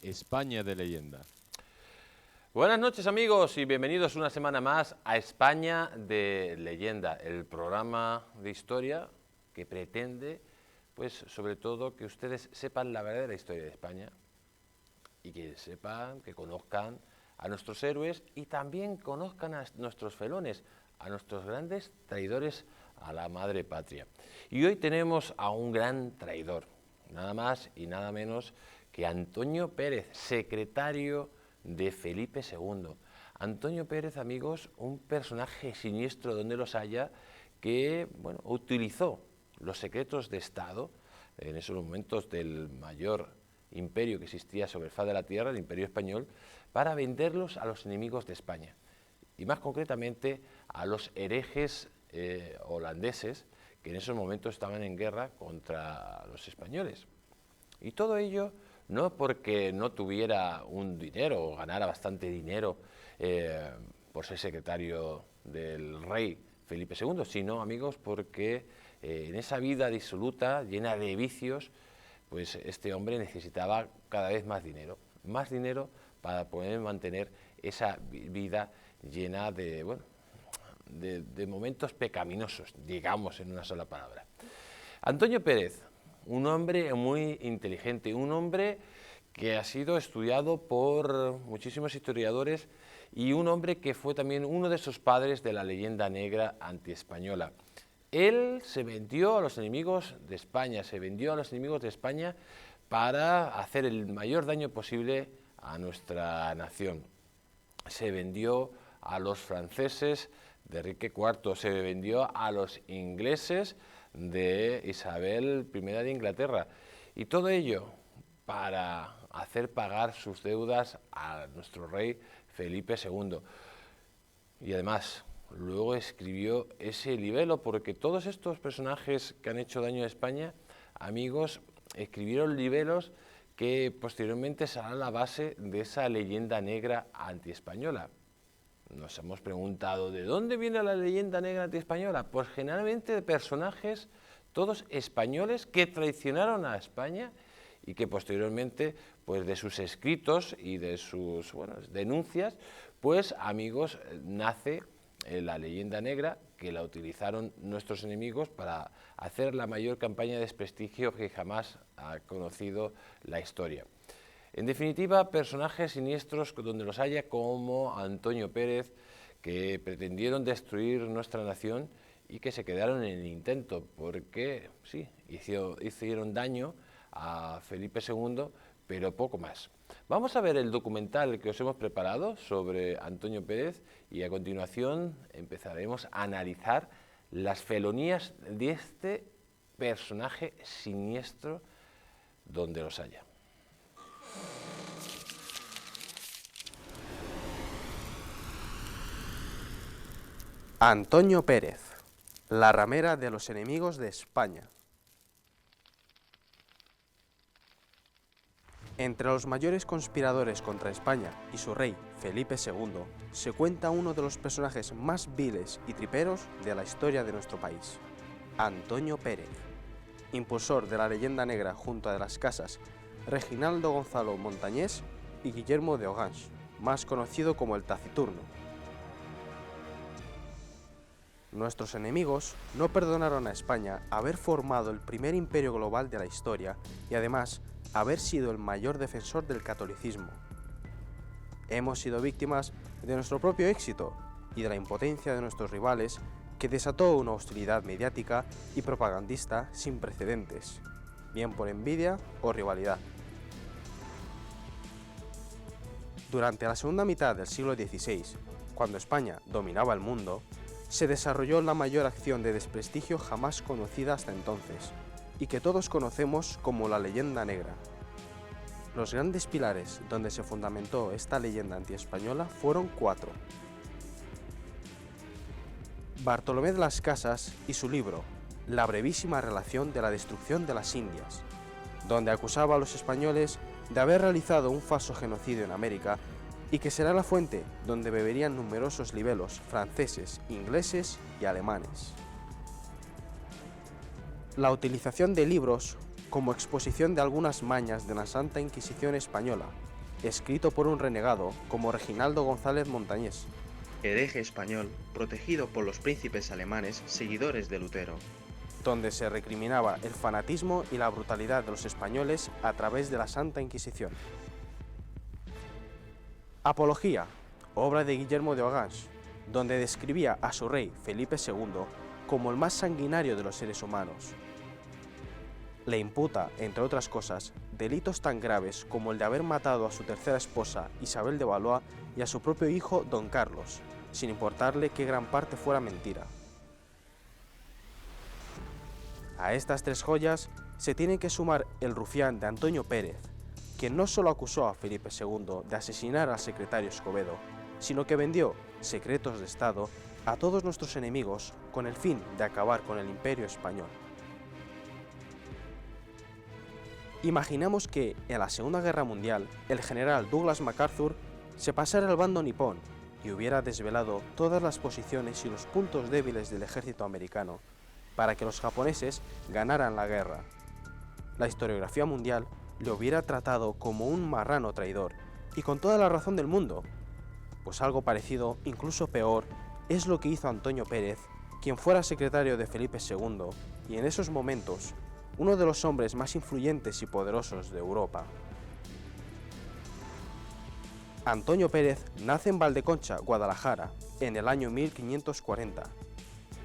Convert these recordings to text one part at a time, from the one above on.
España de leyenda. Buenas noches amigos y bienvenidos una semana más a España de leyenda, el programa de historia que pretende, pues sobre todo, que ustedes sepan la verdadera historia de España y que sepan, que conozcan a nuestros héroes y también conozcan a nuestros felones, a nuestros grandes traidores a la madre patria. Y hoy tenemos a un gran traidor, nada más y nada menos que Antonio Pérez, secretario de Felipe II. Antonio Pérez, amigos, un personaje siniestro donde los haya, que bueno, utilizó los secretos de Estado en esos momentos del mayor imperio que existía sobre el faz de la tierra, el Imperio Español, para venderlos a los enemigos de España y más concretamente a los herejes holandeses que en esos momentos estaban en guerra contra los españoles. Y todo ello no porque no tuviera un dinero o ganara bastante dinero por ser secretario del rey Felipe II, sino, amigos, porque en esa vida disoluta, llena de vicios, pues este hombre necesitaba cada vez más dinero para poder mantener esa vida llena de, bueno, de momentos pecaminosos, digamos en una sola palabra. Antonio Pérez, un hombre muy inteligente, un hombre que ha sido estudiado por muchísimos historiadores y un hombre que fue también uno de esos padres de la leyenda negra antiespañola. Él se vendió a los enemigos de España, para hacer el mayor daño posible a nuestra nación. Se vendió a los franceses de Enrique IV, se vendió a los ingleses de Isabel I de Inglaterra, y todo ello para hacer pagar sus deudas a nuestro rey Felipe II. Y además, luego escribió ese libelo, porque todos estos personajes que han hecho daño a España, amigos, escribieron libelos que posteriormente serán la base de esa leyenda negra antiespañola. Nos hemos preguntado, ¿de dónde viene la leyenda negra antiespañola? Pues generalmente de personajes, todos españoles, que traicionaron a España y que posteriormente, pues de sus escritos y de sus denuncias, pues, amigos, nace la leyenda negra, que la utilizaron nuestros enemigos para hacer la mayor campaña de desprestigio que jamás ha conocido la historia. En definitiva, personajes siniestros donde los haya, como Antonio Pérez, que pretendieron destruir nuestra nación y que se quedaron en el intento, porque sí, hicieron daño a Felipe II, pero poco más. Vamos a ver el documental que os hemos preparado sobre Antonio Pérez y a continuación empezaremos a analizar las felonías de este personaje siniestro donde los haya. Antonio Pérez, la ramera de los enemigos de España. Entre los mayores conspiradores contra España y su rey, Felipe II, se cuenta uno de los personajes más viles y triperos de la historia de nuestro país, Antonio Pérez, impulsor de la leyenda negra junto a las casas Reginaldo Gonzalo Montañés y Guillermo de Orange, más conocido como el Taciturno. Nuestros enemigos no perdonaron a España haber formado el primer imperio global de la historia y además haber sido el mayor defensor del catolicismo. Hemos sido víctimas de nuestro propio éxito y de la impotencia de nuestros rivales, que desató una hostilidad mediática y propagandista sin precedentes, bien por envidia o rivalidad. Durante la segunda mitad del siglo XVI, cuando España dominaba el mundo, se desarrolló la mayor acción de desprestigio jamás conocida hasta entonces, y que todos conocemos como la leyenda negra. Los grandes pilares donde se fundamentó esta leyenda antiespañola fueron 4. Bartolomé de las Casas y su libro La brevísima relación de la destrucción de las Indias, donde acusaba a los españoles de haber realizado un falso genocidio en América y que será la fuente donde beberían numerosos libelos franceses, ingleses y alemanes. La utilización de libros como exposición de algunas mañas de la Santa Inquisición española, escrito por un renegado como Reginaldo González Montañés, hereje español protegido por los príncipes alemanes seguidores de Lutero, donde se recriminaba el fanatismo y la brutalidad de los españoles a través de la Santa Inquisición. Apología, obra de Guillermo de Orange, donde describía a su rey Felipe II como el más sanguinario de los seres humanos. Le imputa, entre otras cosas, delitos tan graves como el de haber matado a su tercera esposa Isabel de Valois y a su propio hijo Don Carlos, sin importarle que gran parte fuera mentira. A estas tres joyas se tiene que sumar el rufián de Antonio Pérez, quien no solo acusó a Felipe II de asesinar al secretario Escobedo, sino que vendió secretos de Estado a todos nuestros enemigos con el fin de acabar con el Imperio español. Imaginamos que, en la Segunda Guerra Mundial, el general Douglas MacArthur se pasara al bando nipón y hubiera desvelado todas las posiciones y los puntos débiles del ejército americano para que los japoneses ganaran la guerra. La historiografía mundial le hubiera tratado como un marrano traidor, y con toda la razón del mundo, pues algo parecido, incluso peor, es lo que hizo Antonio Pérez, quien fuera secretario de Felipe II y en esos momentos uno de los hombres más influyentes y poderosos de Europa. Antonio Pérez nace en Valdeconcha, Guadalajara, en el año 1540.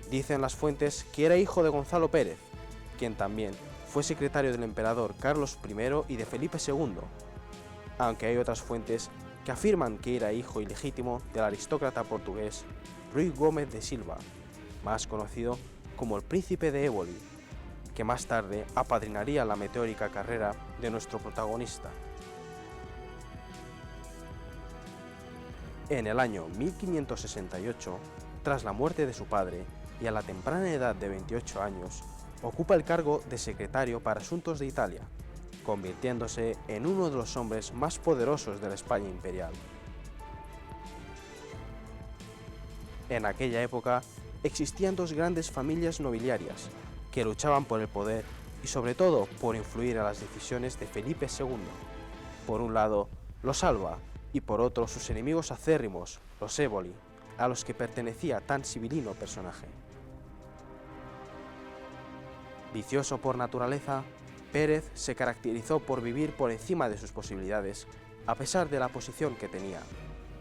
Dicen las fuentes que era hijo de Gonzalo Pérez, quien también fue secretario del emperador Carlos I y de Felipe II, aunque hay otras fuentes que afirman que era hijo ilegítimo del aristócrata portugués Ruy Gómez de Silva, más conocido como el Príncipe de Éboli, que más tarde apadrinaría la meteórica carrera de nuestro protagonista. En el año 1568, tras la muerte de su padre y a la temprana edad de 28 años, ocupa el cargo de secretario para Asuntos de Italia, convirtiéndose en uno de los hombres más poderosos de la España imperial. En aquella época existían dos grandes familias nobiliarias que luchaban por el poder y sobre todo por influir en las decisiones de Felipe II. Por un lado, los Alba y por otro sus enemigos acérrimos, los Éboli, a los que pertenecía tan sibilino personaje. Vicioso por naturaleza, Pérez se caracterizó por vivir por encima de sus posibilidades, a pesar de la posición que tenía,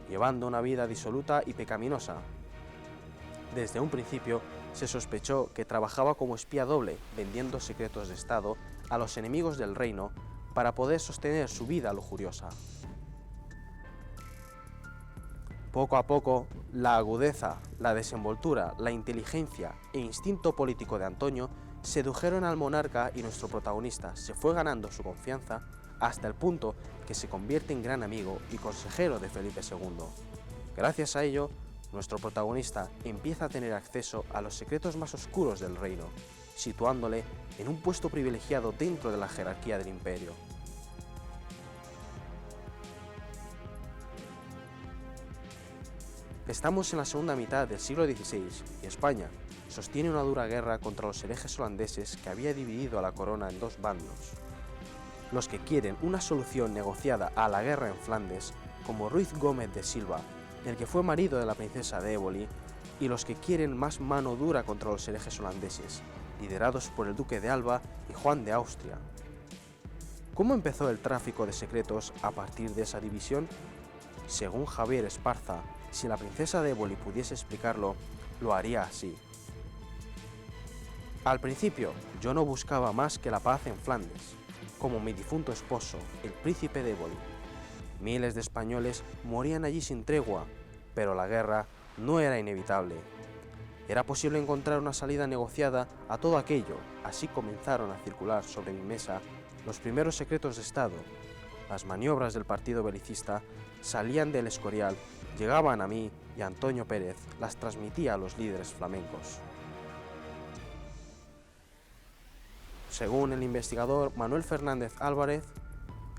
llevando una vida disoluta y pecaminosa. Desde un principio, se sospechó que trabajaba como espía doble, vendiendo secretos de Estado a los enemigos del reino para poder sostener su vida lujuriosa. Poco a poco, la agudeza, la desenvoltura, la inteligencia e instinto político de Antonio sedujeron al monarca y nuestro protagonista se fue ganando su confianza hasta el punto que se convierte en gran amigo y consejero de Felipe II. Gracias a ello, nuestro protagonista empieza a tener acceso a los secretos más oscuros del reino, situándole en un puesto privilegiado dentro de la jerarquía del imperio. Estamos en la segunda mitad del siglo XVI y España sostiene una dura guerra contra los herejes holandeses que había dividido a la corona en dos bandos. Los que quieren una solución negociada a la guerra en Flandes, como Ruy Gómez de Silva, el que fue marido de la princesa de Éboli, y los que quieren más mano dura contra los herejes holandeses, liderados por el duque de Alba y Juan de Austria. ¿Cómo empezó el tráfico de secretos a partir de esa división? Según Javier Esparza, si la princesa de Éboli pudiese explicarlo, lo haría así. Al principio, yo no buscaba más que la paz en Flandes, como mi difunto esposo, el príncipe de Éboli. Miles de españoles morían allí sin tregua, pero la guerra no era inevitable. Era posible encontrar una salida negociada a todo aquello, así comenzaron a circular sobre mi mesa los primeros secretos de Estado. Las maniobras del partido belicista salían del Escorial, llegaban a mí y Antonio Pérez las transmitía a los líderes flamencos. Según el investigador Manuel Fernández Álvarez,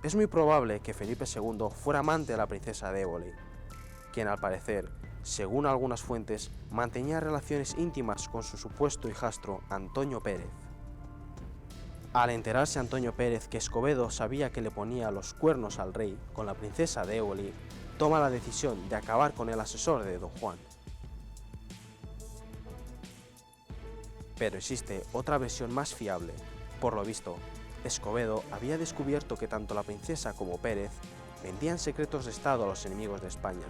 es muy probable que Felipe II fuera amante de la princesa de Éboli, quien al parecer, según algunas fuentes, mantenía relaciones íntimas con su supuesto hijastro Antonio Pérez. Al enterarse Antonio Pérez que Escobedo sabía que le ponía los cuernos al rey con la princesa de Éboli, toma la decisión de acabar con el asesor de Don Juan. Pero existe otra versión más fiable. Por lo visto, Escobedo había descubierto que tanto la princesa como Pérez vendían secretos de Estado a los enemigos de España.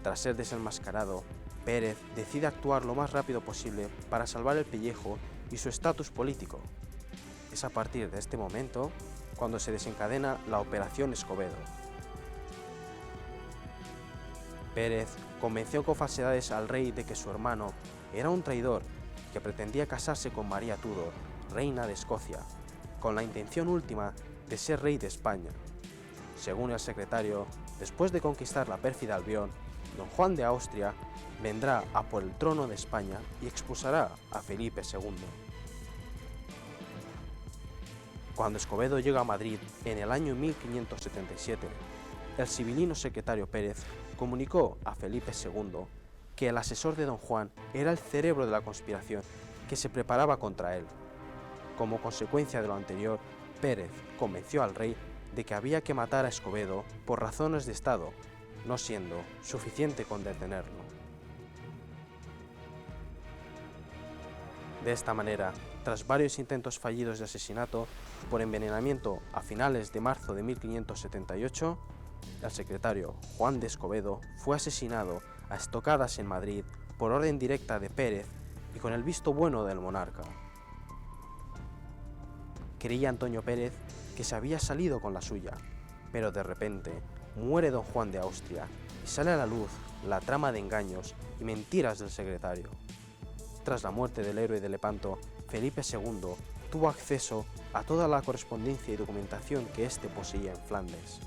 Tras ser desenmascarado, Pérez decide actuar lo más rápido posible para salvar el pellejo y su estatus político. Es a partir de este momento cuando se desencadena la Operación Escobedo. Pérez convenció con falsedades al rey de que su hermano era un traidor que pretendía casarse con María Tudor, reina de Escocia, con la intención última de ser rey de España. Según el secretario, después de conquistar la pérfida Albión, Don Juan de Austria vendrá a por el trono de España y expulsará a Felipe II. Cuando Escobedo llega a Madrid en el año 1577, el sibilino secretario Pérez comunicó a Felipe II que el asesor de Don Juan era el cerebro de la conspiración que se preparaba contra él. Como consecuencia de lo anterior, Pérez convenció al rey de que había que matar a Escobedo por razones de Estado, no siendo suficiente con detenerlo. De esta manera, tras varios intentos fallidos de asesinato por envenenamiento a finales de marzo de 1578, el secretario Juan de Escobedo fue asesinado a estocadas en Madrid por orden directa de Pérez y con el visto bueno del monarca. Creía Antonio Pérez que se había salido con la suya, pero de repente muere Don Juan de Austria y sale a la luz la trama de engaños y mentiras del secretario. Tras la muerte del héroe de Lepanto, Felipe II tuvo acceso a toda la correspondencia y documentación que éste poseía en Flandes.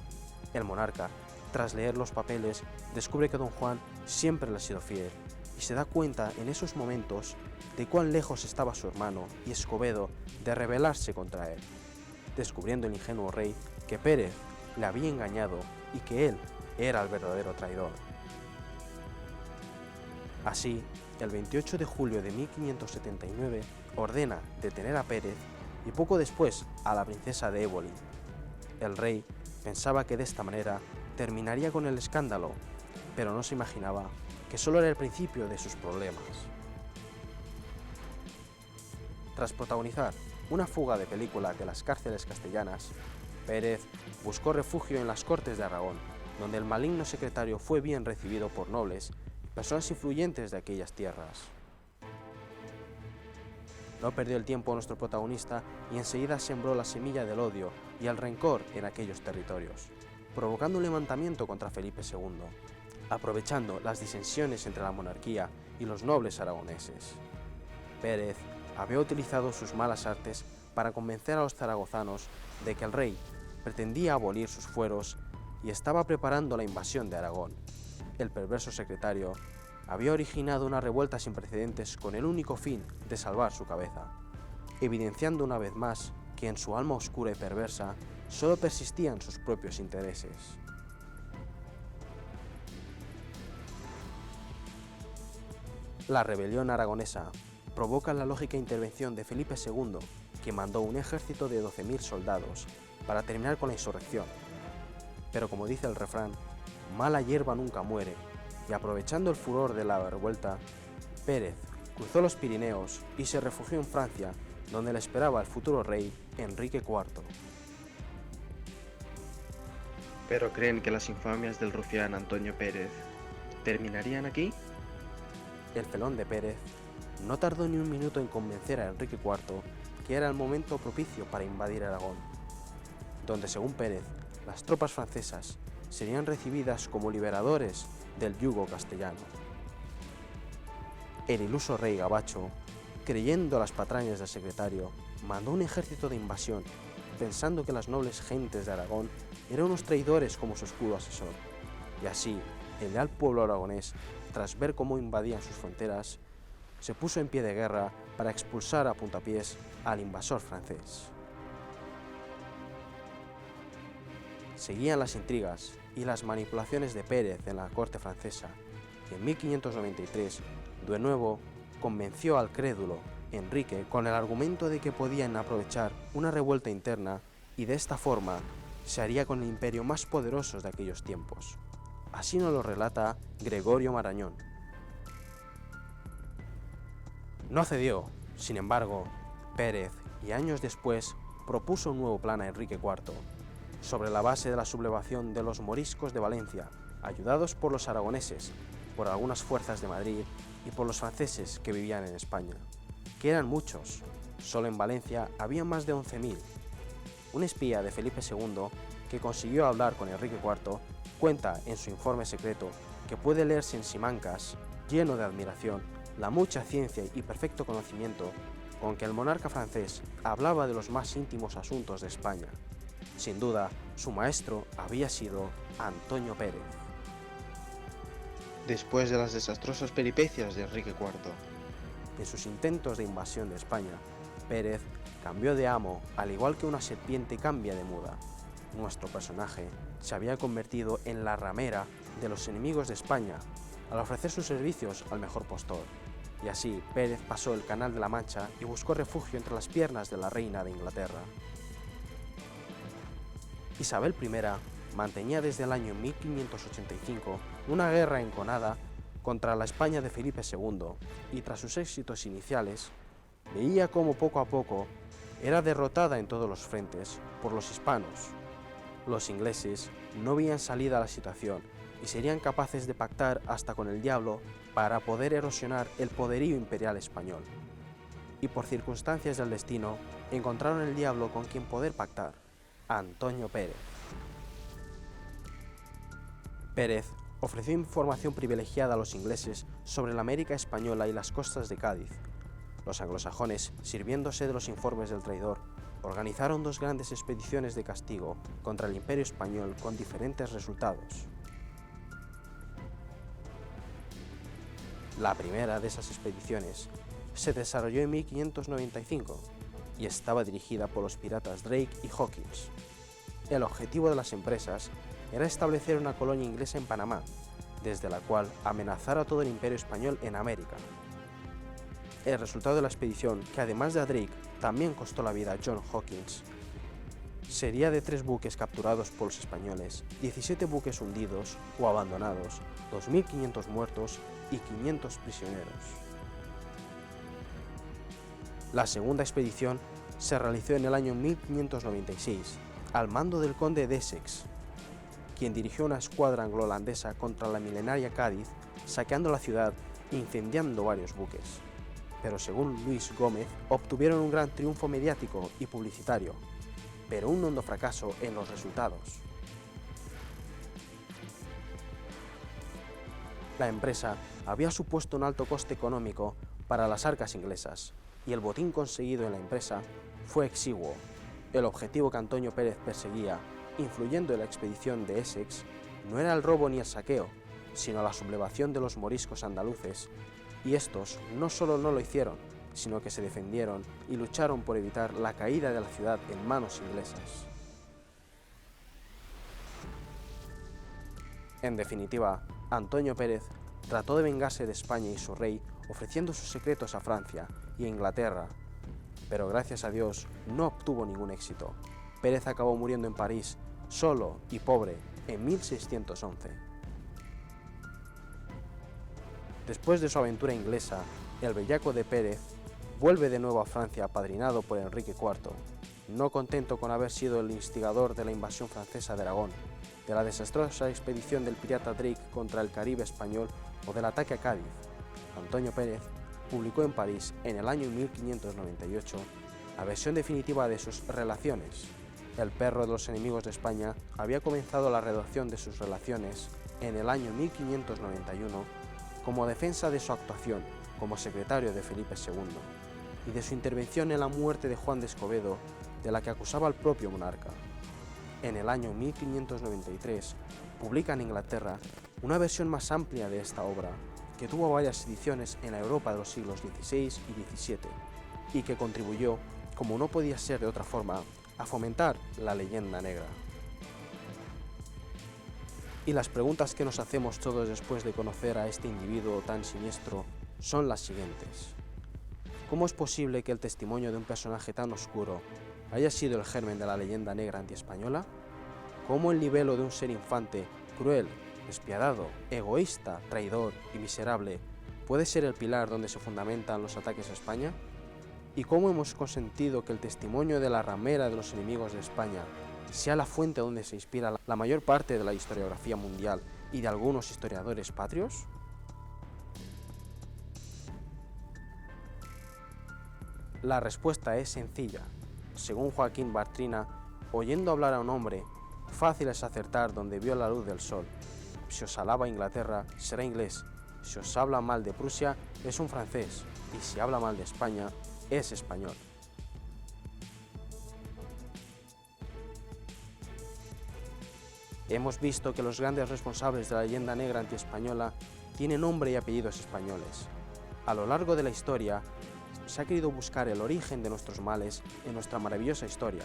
El monarca, tras leer los papeles, descubre que Don Juan siempre le ha sido fiel y se da cuenta en esos momentos de cuán lejos estaba su hermano y Escobedo de rebelarse contra él, descubriendo el ingenuo rey que Pérez le había engañado y que él era el verdadero traidor. Así, el 28 de julio de 1579 ordena detener a Pérez y poco después a la princesa de Éboli. El rey pensaba que de esta manera terminaría con el escándalo, pero no se imaginaba que solo era el principio de sus problemas. Tras protagonizar una fuga de película de las cárceles castellanas, Pérez buscó refugio en las Cortes de Aragón, donde el maligno secretario fue bien recibido por nobles y personas influyentes de aquellas tierras. No perdió el tiempo nuestro protagonista y enseguida sembró la semilla del odio y el rencor en aquellos territorios, provocando un levantamiento contra Felipe II, aprovechando las disensiones entre la monarquía y los nobles aragoneses. Pérez había utilizado sus malas artes para convencer a los zaragozanos de que el rey pretendía abolir sus fueros y estaba preparando la invasión de Aragón. El perverso secretario había originado una revuelta sin precedentes con el único fin de salvar su cabeza, evidenciando una vez más que en su alma oscura y perversa solo persistían sus propios intereses. La rebelión aragonesa provoca la lógica intervención de Felipe II, que mandó un ejército de 12.000 soldados para terminar con la insurrección. Pero como dice el refrán, mala hierba nunca muere, y aprovechando el furor de la revuelta, Pérez cruzó los Pirineos y se refugió en Francia, donde le esperaba el futuro rey Enrique IV. ¿Pero creen que las infamias del rufián Antonio Pérez terminarían aquí? El felón de Pérez no tardó ni un minuto en convencer a Enrique IV que era el momento propicio para invadir Aragón, donde según Pérez, las tropas francesas serían recibidas como liberadores del yugo castellano. El iluso rey gabacho, creyendo las patrañas del secretario, mandó un ejército de invasión, pensando que las nobles gentes de Aragón eran unos traidores como su escudo asesor, y así el leal pueblo aragonés, tras ver cómo invadían sus fronteras, se puso en pie de guerra para expulsar a puntapiés al invasor francés. Seguían las intrigas y las manipulaciones de Pérez en la corte francesa, y en 1593, de nuevo, convenció al crédulo Enrique con el argumento de que podían aprovechar una revuelta interna y de esta forma se haría con el imperio más poderoso de aquellos tiempos. Así nos lo relata Gregorio Marañón. No cedió, sin embargo, Pérez, y años después propuso un nuevo plan a Enrique IV, sobre la base de la sublevación de los moriscos de Valencia, ayudados por los aragoneses, por algunas fuerzas de Madrid y por los franceses que vivían en España, que eran muchos. Solo en Valencia había más de 11.000. Un espía de Felipe II, que consiguió hablar con Enrique IV, cuenta en su informe secreto que puede leerse en Simancas, lleno de admiración, la mucha ciencia y perfecto conocimiento con que el monarca francés hablaba de los más íntimos asuntos de España. Sin duda, su maestro había sido Antonio Pérez. Después de las desastrosas peripecias de Enrique IV, En sus intentos de invasión de España, Pérez cambió de amo al igual que una serpiente cambia de muda. Nuestro personaje se había convertido en la ramera de los enemigos de España al ofrecer sus servicios al mejor postor. Y así Pérez pasó el Canal de la Mancha y buscó refugio entre las piernas de la reina de Inglaterra. Isabel I mantenía desde el año 1585 una guerra enconada contra la España de Felipe II y tras sus éxitos iniciales, veía cómo poco a poco era derrotada en todos los frentes por los hispanos. Los ingleses no veían salida a la situación y serían capaces de pactar hasta con el diablo para poder erosionar el poderío imperial español. Y por circunstancias del destino, encontraron el diablo con quien poder pactar, Antonio Pérez. Pérez ofreció información privilegiada a los ingleses sobre la América española y las costas de Cádiz. Los anglosajones, sirviéndose de los informes del traidor, organizaron 2 grandes expediciones de castigo contra el Imperio español con diferentes resultados. La primera de esas expediciones se desarrolló en 1595 y estaba dirigida por los piratas Drake y Hawkins. El objetivo de las empresas era establecer una colonia inglesa en Panamá, desde la cual amenazar a todo el Imperio español en América. El resultado de la expedición, que además de a Drake también costó la vida a John Hawkins, sería de 3 buques capturados por los españoles, 17 buques hundidos o abandonados, 2.500 muertos y 500 prisioneros. La segunda expedición se realizó en el año 1596, al mando del conde de Essex, quien dirigió una escuadra anglo-holandesa contra la milenaria Cádiz, saqueando la ciudad e incendiando varios buques. Pero según Luis Gómez, obtuvieron un gran triunfo mediático y publicitario, pero un hondo fracaso en los resultados. La empresa había supuesto un alto coste económico para las arcas inglesas, y el botín conseguido en la empresa fue exiguo. El objetivo que Antonio Pérez perseguía, influyendo en la expedición de Essex, no era el robo ni el saqueo, sino la sublevación de los moriscos andaluces, y estos no solo no lo hicieron, sino que se defendieron y lucharon por evitar la caída de la ciudad en manos inglesas. En definitiva, Antonio Pérez trató de vengarse de España y su rey ofreciendo sus secretos a Francia y a Inglaterra, pero gracias a Dios no obtuvo ningún éxito. Pérez acabó muriendo en París, solo y pobre, en 1611. Después de su aventura inglesa, el bellaco de Pérez vuelve de nuevo a Francia apadrinado por Enrique IV, no contento con haber sido el instigador de la invasión francesa de Aragón, de la desastrosa expedición del pirata Drake contra el Caribe español o del ataque a Cádiz. Antonio Pérez publicó en París, en el año 1598, la versión definitiva de sus Relaciones. El perro de los enemigos de España había comenzado la redacción de sus Relaciones en el año 1591 como defensa de su actuación como secretario de Felipe II y de su intervención en la muerte de Juan de Escobedo, de la que acusaba al propio monarca. En el año 1593 publica en Inglaterra una versión más amplia de esta obra, que tuvo varias ediciones en la Europa de los siglos XVI y XVII, y que contribuyó, como no podía ser de otra forma, a fomentar la leyenda negra. Y las preguntas que nos hacemos todos después de conocer a este individuo tan siniestro son las siguientes. ¿Cómo es posible que el testimonio de un personaje tan oscuro haya sido el germen de la leyenda negra antiespañola? ¿Cómo el libelo de un ser infante, cruel, despiadado, egoísta, traidor y miserable puede ser el pilar donde se fundamentan los ataques a España? ¿Y cómo hemos consentido que el testimonio de la ramera de los enemigos de España sea la fuente donde se inspira la mayor parte de la historiografía mundial y de algunos historiadores patrios? La respuesta es sencilla. Según Joaquín Bartrina, oyendo hablar a un hombre, fácil es acertar donde vio la luz del sol. Si os alaba Inglaterra, será inglés. Si os habla mal de Prusia, es un francés. Y si habla mal de España, es español. Hemos visto que los grandes responsables de la leyenda negra antiespañola tienen nombre y apellidos españoles. A lo largo de la historia, se ha querido buscar el origen de nuestros males en nuestra maravillosa historia,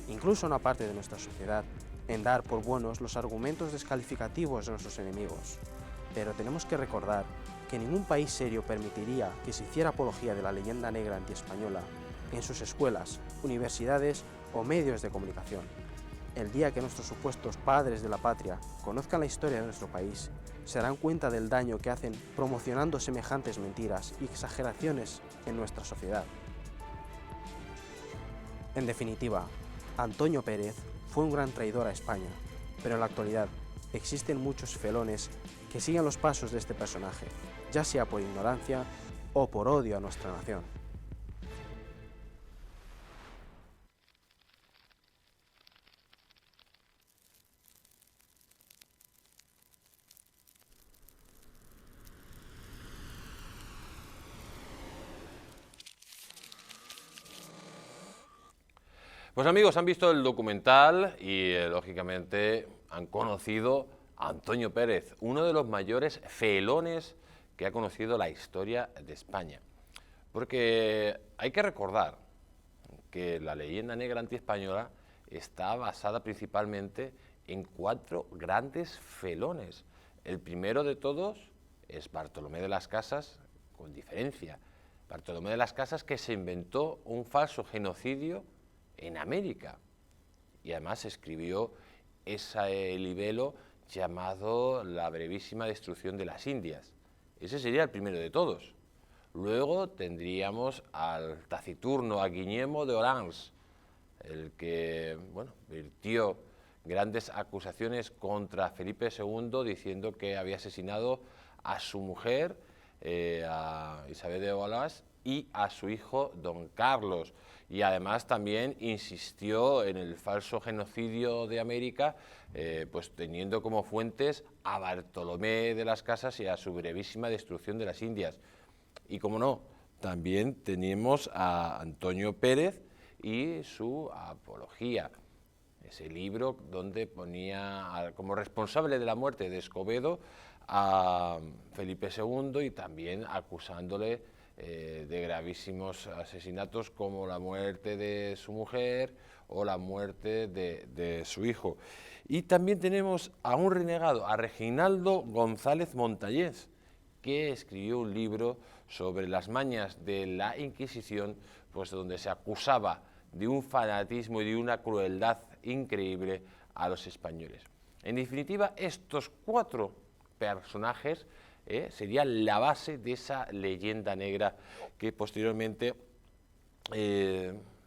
incluso una parte de nuestra sociedad, en dar por buenos los argumentos descalificativos de nuestros enemigos. Pero tenemos que recordar que ningún país serio permitiría que se hiciera apología de la leyenda negra antiespañola en sus escuelas, universidades o medios de comunicación. El día que nuestros supuestos padres de la patria conozcan la historia de nuestro país, se darán cuenta del daño que hacen promocionando semejantes mentiras y exageraciones en nuestra sociedad. En definitiva, Antonio Pérez fue un gran traidor a España, pero en la actualidad existen muchos felones que siguen los pasos de este personaje, ya sea por ignorancia o por odio a nuestra nación. Pues amigos, han visto el documental y lógicamente han conocido a Antonio Pérez, uno de los mayores felones que ha conocido la historia de España. Porque hay que recordar que la leyenda negra antiespañola está basada principalmente en 4 grandes felones. El primero de todos es Bartolomé de las Casas, con diferencia. Bartolomé de las Casas, que se inventó un falso genocidio en América y además escribió ese libelo llamado La brevísima destrucción de las Indias. Ese sería el primero de todos. Luego tendríamos al taciturno, a Guillermo de Orange, el que vertió grandes acusaciones contra Felipe II diciendo que había asesinado a su mujer, a Isabel de Valois, y a su hijo don Carlos, y además también insistió en el falso genocidio de América, pues teniendo como fuentes a Bartolomé de las Casas y a su brevísima destrucción de las Indias. Y como no, también tenemos a Antonio Pérez y su apología, ese libro donde ponía como responsable de la muerte de Escobedo a Felipe II y también acusándole de gravísimos asesinatos como la muerte de su mujer o la muerte de su hijo. Y también tenemos a un renegado, a Reginaldo González Montañés, que escribió un libro sobre las mañas de la Inquisición, pues donde se acusaba de un fanatismo y de una crueldad increíble a los españoles. En definitiva, estos 4 personajes serían la base de esa leyenda negra que posteriormente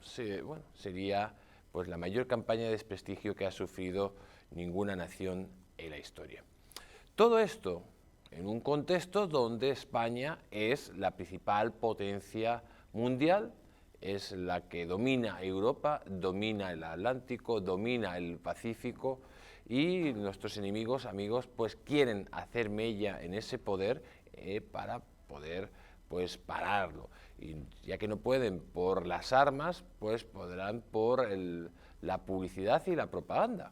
sería pues la mayor campaña de desprestigio que ha sufrido ninguna nación en la historia. Todo esto en un contexto donde España es la principal potencia mundial, es la que domina Europa, domina el Atlántico, domina el Pacífico, y nuestros enemigos, amigos, pues quieren hacer mella en ese poder para poder pues pararlo. Y ya que no pueden por las armas, pues podrán por la publicidad y la propaganda.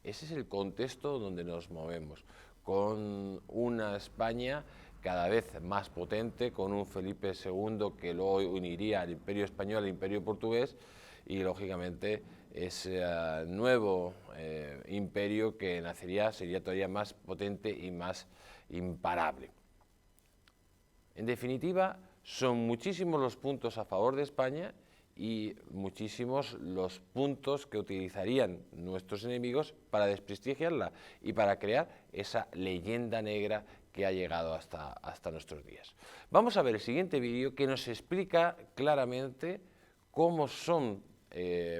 Ese es el contexto donde nos movemos, con una España cada vez más potente, con un Felipe II que luego uniría al Imperio Español al Imperio Portugués, y lógicamente ese nuevo imperio que nacería sería todavía más potente y más imparable. En definitiva, son muchísimos los puntos a favor de España y muchísimos los puntos que utilizarían nuestros enemigos para desprestigiarla y para crear esa leyenda negra que ha llegado hasta nuestros días. Vamos a ver el siguiente vídeo que nos explica claramente cómo son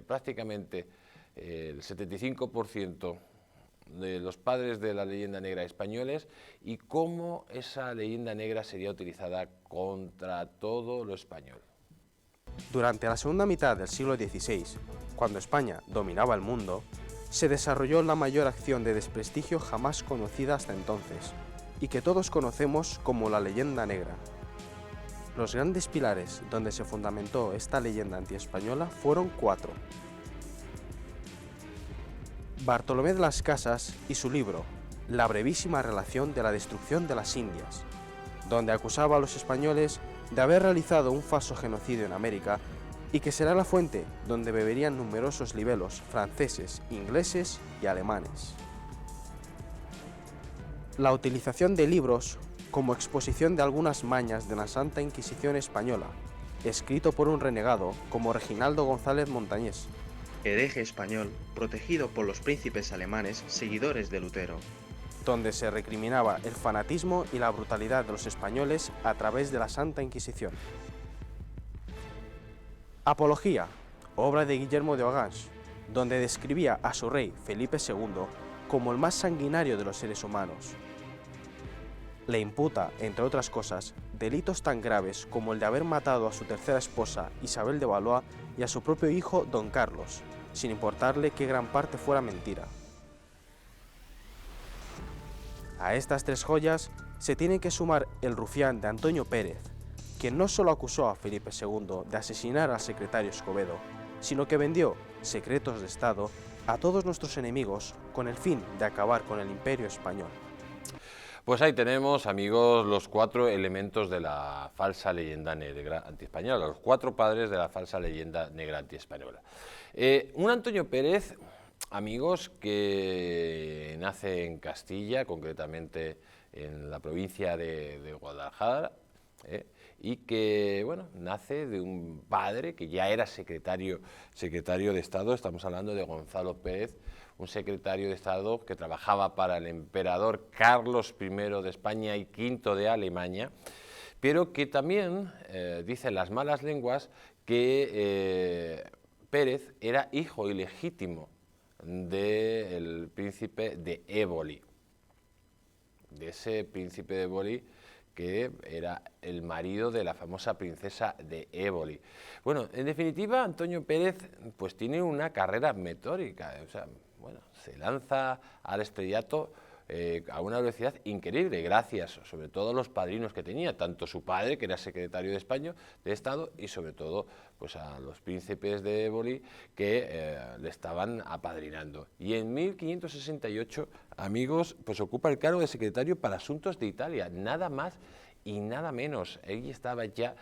prácticamente el 75% de los padres de la leyenda negra españoles y cómo esa leyenda negra sería utilizada contra todo lo español. Durante la segunda mitad del siglo XVI, cuando España dominaba el mundo, se desarrolló la mayor acción de desprestigio jamás conocida hasta entonces, y que todos conocemos como la leyenda negra. Los grandes pilares donde se fundamentó esta leyenda antiespañola fueron 4. Bartolomé de las Casas y su libro La brevísima relación de la destrucción de las Indias, donde acusaba a los españoles de haber realizado un falso genocidio en América y que será la fuente donde beberían numerosos libelos franceses, ingleses y alemanes. La utilización de libros como exposición de algunas mañas de la Santa Inquisición española, escrito por un renegado como Reginaldo González Montañés, hereje español protegido por los príncipes alemanes seguidores de Lutero, donde se recriminaba el fanatismo y la brutalidad de los españoles a través de la Santa Inquisición. Apología, obra de Guillermo de Orange, donde describía a su rey Felipe II como el más sanguinario de los seres humanos. Le imputa, entre otras cosas, delitos tan graves como el de haber matado a su tercera esposa Isabel de Valois y a su propio hijo Don Carlos, sin importarle que gran parte fuera mentira. A estas 3 joyas se tiene que sumar el rufián de Antonio Pérez, quien no solo acusó a Felipe II de asesinar al secretario Escobedo, sino que vendió secretos de Estado a todos nuestros enemigos con el fin de acabar con el Imperio español. Pues ahí tenemos, amigos, los 4 elementos de la falsa leyenda negra antiespañola, los 4 padres de la falsa leyenda negra antiespañola. Un Antonio Pérez, amigos, que nace en Castilla, concretamente en la provincia de Guadalajara, y que, bueno, nace de un padre que ya era secretario de Estado. Estamos hablando de Gonzalo Pérez, un secretario de Estado que trabajaba para el emperador Carlos I de España y V de Alemania, pero que también dicen las malas lenguas que Pérez era hijo ilegítimo del príncipe de Éboli, de ese príncipe de Éboli que era el marido de la famosa princesa de Éboli. Bueno, en definitiva, Antonio Pérez pues tiene una carrera meteórica, o sea, bueno, se lanza al estrellato a una velocidad increíble, gracias sobre todo a los padrinos que tenía, tanto su padre, que era secretario de Estado, y sobre todo pues a los príncipes de Éboli que le estaban apadrinando. Y en 1568, amigos, pues ocupa el cargo de secretario para Asuntos de Italia, nada más y nada menos. Ahí estaba ya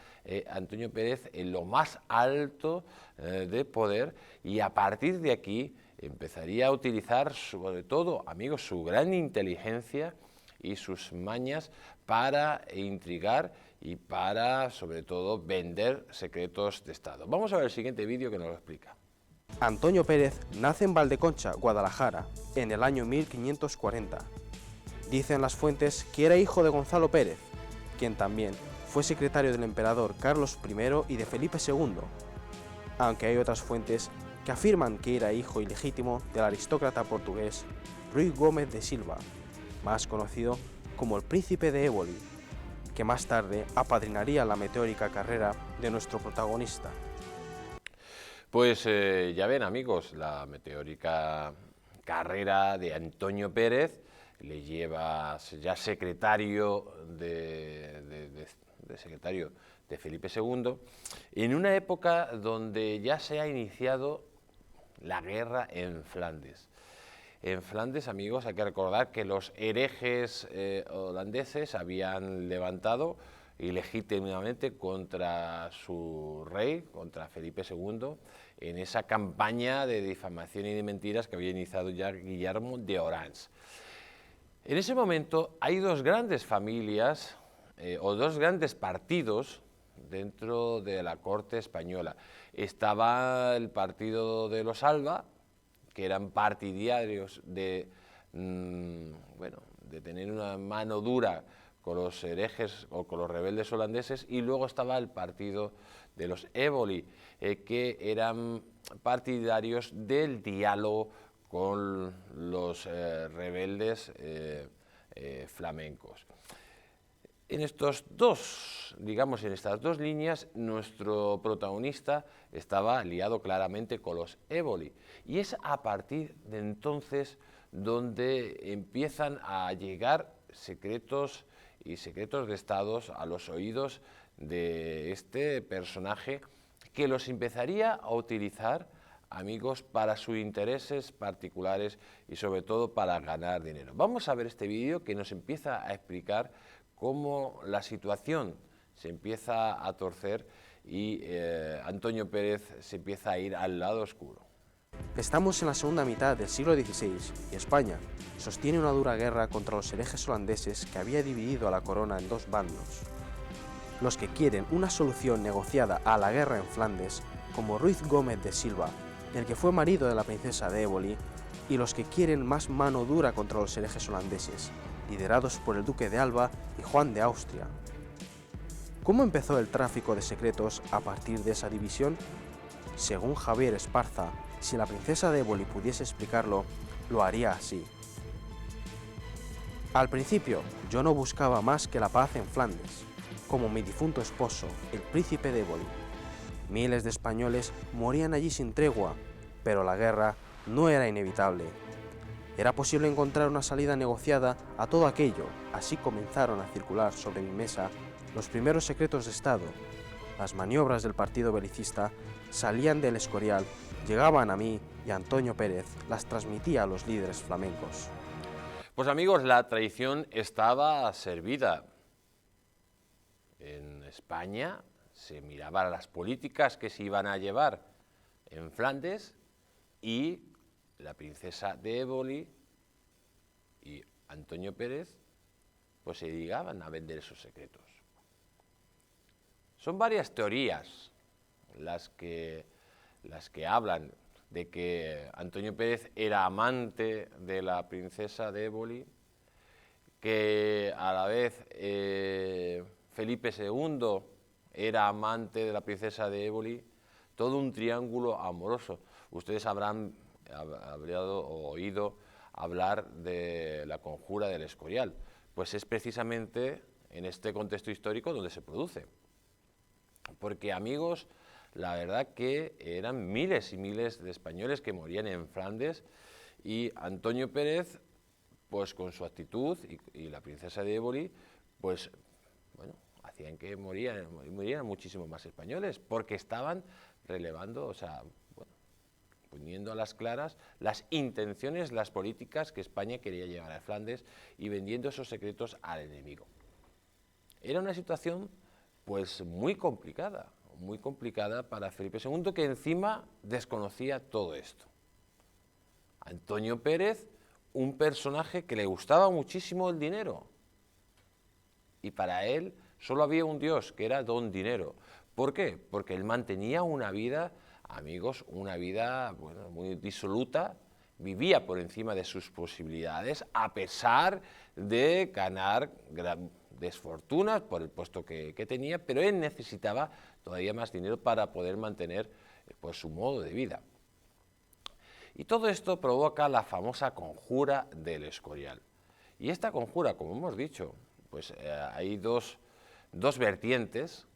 Antonio Pérez en lo más alto de poder, y a partir de aquí empezaría a utilizar, sobre todo, amigos, su gran inteligencia y sus mañas para intrigar y para, sobre todo, vender secretos de Estado. Vamos a ver el siguiente vídeo que nos lo explica. Antonio Pérez nace en Valdeconcha, Guadalajara, en el año 1540. Dicen las fuentes que era hijo de Gonzalo Pérez, quien también fue secretario del emperador Carlos I y de Felipe II, aunque hay otras fuentes que afirman que era hijo ilegítimo del aristócrata portugués Ruy Gómez de Silva, más conocido como el príncipe de Éboli, que más tarde apadrinaría la meteórica carrera de nuestro protagonista. Pues ya ven, amigos, la meteórica carrera de Antonio Pérez le lleva ya secretario secretario de Felipe II, en una época donde ya se ha iniciado la guerra en Flandes. En Flandes, amigos, hay que recordar que los herejes holandeses habían levantado ilegítimamente contra su rey, contra Felipe II, en esa campaña de difamación y de mentiras que había iniciado ya Guillermo de Orange. En ese momento hay 2 grandes familias o 2 grandes partidos dentro de la corte española. Estaba el partido de los Alba, que eran partidarios de, bueno, de tener una mano dura con los herejes o con los rebeldes holandeses, y luego estaba el partido de los Éboli, que eran partidarios del diálogo con los rebeldes flamencos. En estos dos, digamos, en estas dos líneas, nuestro protagonista estaba liado claramente con los Éboli, y es a partir de entonces donde empiezan a llegar secretos y secretos de estados a los oídos de este personaje, que los empezaría a utilizar, amigos, para sus intereses particulares y sobre todo para ganar dinero. Vamos a ver este vídeo que nos empieza a explicar cómo la situación se empieza a torcer y Antonio Pérez se empieza a ir al lado oscuro. Estamos en la segunda mitad del siglo XVI y España sostiene una dura guerra contra los herejes holandeses que había dividido a la corona en dos bandos. Los que quieren una solución negociada a la guerra en Flandes, como Ruiz Gómez de Silva, el que fue marido de la princesa de Éboli, y los que quieren más mano dura contra los herejes holandeses, liderados por el duque de Alba y Juan de Austria. ¿Cómo empezó el tráfico de secretos a partir de esa división? Según Javier Esparza, si la princesa de Éboli pudiese explicarlo, lo haría así. Al principio, yo no buscaba más que la paz en Flandes, como mi difunto esposo, el príncipe de Éboli. Miles de españoles morían allí sin tregua, pero la guerra no era inevitable. Era posible encontrar una salida negociada a todo aquello, así comenzaron a circular sobre mi mesa los primeros secretos de Estado. Las maniobras del partido belicista salían del Escorial, llegaban a mí y Antonio Pérez las transmitía a los líderes flamencos. Pues amigos, la traición estaba servida. En España se miraba las políticas que se iban a llevar en Flandes, y la princesa de Éboli y Antonio Pérez pues se dedicaban a vender esos secretos. Son varias teorías las que hablan de que Antonio Pérez era amante de la princesa de Éboli, que a la vez Felipe II era amante de la princesa de Éboli, todo un triángulo amoroso. Ustedes habrán oído hablar de la conjura del Escorial, pues es precisamente en este contexto histórico donde se produce. Porque, amigos, la verdad que eran miles y miles de españoles que morían en Flandes, y Antonio Pérez, pues con su actitud, y la princesa de Éboli, pues, bueno, hacían que murieran muchísimos más españoles, porque estaban relevando, o sea, bueno, poniendo a las claras las intenciones, las políticas que España quería llevar a Flandes y vendiendo esos secretos al enemigo. Era una situación pues muy complicada para Felipe II, que encima desconocía todo esto. Antonio Pérez, un personaje que le gustaba muchísimo el dinero, y para él solo había un Dios, que era Don Dinero. ¿Por qué? Porque él mantenía una vida, amigos, una vida bueno, muy disoluta, vivía por encima de sus posibilidades, a pesar de ganar grandes fortunas por el puesto que tenía, pero él necesitaba todavía más dinero para poder mantener pues, su modo de vida. Y todo esto provoca la famosa conjura del Escorial. Y esta conjura, como hemos dicho, pues hay dos vertientes,